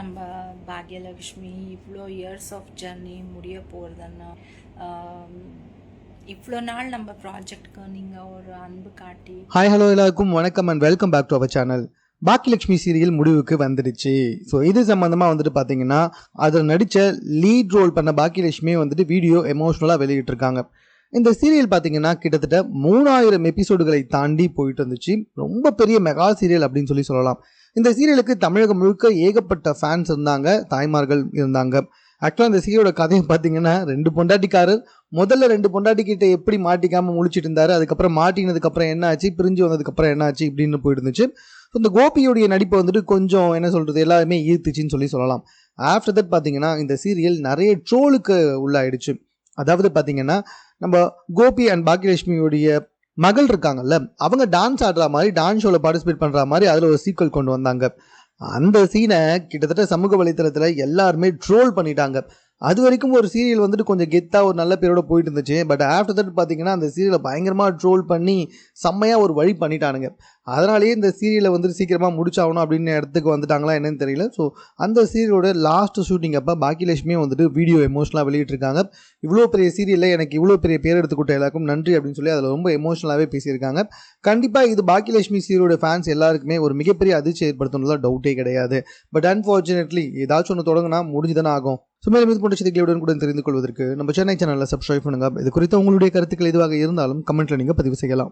நம்ம பாக்யலக்ஷ்மி இவ்வளோ years of journey முடிய போகிறதுன்னா இவ்வளோ நாள் நம்ம ப்ராஜெக்ட்க்கு நீங்கள் ஒரு அன்பு காட்டி. ஹாய் ஹலோ எல்லாருக்கும் வணக்கம் and welcome back to our channel. Baakiyalakshmi serial முடிவுக்கு வந்துடுச்சு. ஸோ இது சம்மந்தமாக வந்துட்டு பார்த்தீங்கன்னா அதில் நடித்த லீட் ரோல் பண்ண பாக்கியலட்சுமி வந்துட்டு வீடியோ எமோஷ்னலாக வெளியிட்டிருக்காங்க. இந்த சீரியல் பார்த்தீங்கன்னா கிட்டத்தட்ட 3000 எபிசோடுகளை தாண்டி போயிட்டு வந்துச்சு. ரொம்ப பெரிய மெகா சீரியல் அப்படின்னு சொல்லலாம். இந்த சீரியலுக்கு தமிழகம் முழுக்க ஏகப்பட்ட ஃபேன்ஸ் இருந்தாங்க, தாய்மார்கள் இருந்தாங்க. ஆக்சுவலாக இந்த சீரியலோட கதையை பார்த்தீங்கன்னா 2 பொண்டாட்டிக்காரர் முதல்ல 2 பொண்டாட்டிக்கிட்ட எப்படி மாட்டிக்காமல் முழிச்சிட்டு இருந்தாரு, அதுக்கப்புறம் மாட்டினதுக்கப்புறம் என்ன ஆச்சு, பிரிஞ்சு வந்ததுக்கப்புறம் என்ன ஆச்சு இப்படின்னு போயிட்டு இருந்துச்சு. ஸோ இந்த கோபியோடைய நடிப்பை வந்துட்டு கொஞ்சம் என்ன சொல்கிறது எல்லாருமே ஈர்த்துச்சின்னு சொல்லலாம். ஆஃப்டர் தட் பார்த்தீங்கன்னா இந்த சீரியல் நிறைய ட்ரோலுக்கு உள்ளாயிடுச்சு. அதாவது பார்த்தீங்கன்னா நம்ம கோபி அண்ட் பாக்கியலட்சுமியோடைய மகள் இருக்காங்கல்ல, அவங்க டான்ஸ் ஆடுற மாதிரி டான்ஸ் ஷோவில் பார்ட்டிசிபேட் பண்ணுற மாதிரி அதில் ஒரு சீக்வல் கொண்டு வந்தாங்க. அந்த சீனை கிட்டத்தட்ட சமூக வலைத்தளத்தில் எல்லாருமே ட்ரோல் பண்ணிட்டாங்க. அது வரைக்கும் ஒரு சீரியல் வந்துட்டு கொஞ்சம் கெத்தாக ஒரு நல்ல பேரோட போயிட்டு இருந்துச்சு. பட் ஆஃப்டர் தட் பார்த்தீங்கன்னா அந்த சீரியலை பயங்கரமாக ட்ரோல் பண்ணி செம்மையாக ஒரு வழி பண்ணிட்டானுங்க. அதனாலேயே இந்த சீரியலை வந்துட்டு சீக்கிரமாக முடிச்சாகணும் அப்படின்னு இடத்துக்கு வந்துட்டாங்களா என்னன்னு தெரியல. ஸோ அந்த சீரியலோட லாஸ்ட் ஷூட்டிங் அப்போ பாக்கியலட்சுமியும் வந்துட்டு வீடியோ எமோஷனலாக வெளியிட்டிருக்காங்க. இவ்வளோ பெரிய சீரியலில் எனக்கு இவ்வளோ பெரிய பேர் எடுத்துக்கிட்ட எல்லாருக்கும் நன்றி அப்படின்னு சொல்லி அதில் ரொம்ப எமோஷனலாகவே பேசியிருக்காங்க. கண்டிப்பாக இது பாக்கியலட்சுமி சீரியலோட ஃபேன்ஸ் எல்லாருக்குமே ஒரு மிகப்பெரிய அதிர்ச்சி ஏற்படுத்தணும்ல டவுட்டே கிடையாது. பட் அன்ஃபார்ச்சுனேட்லி ஏதாச்சும் ஒன்று தொடங்கினா முடிஞ்சு தானே ஆகும். மேலும் இது போன்ற செய்திகளுடன் கூட தெரிந்து கொள்வதற்கு நம்ம சென்னை சேனலில் சப்ஸ்கிரைப் பண்ணுங்க. இது குறித்து உங்களுடைய கருத்துக்கள் எதுவாக இருந்தாலும் கமெண்ட்ல நீங்கள் பதிவு செய்யலாம்.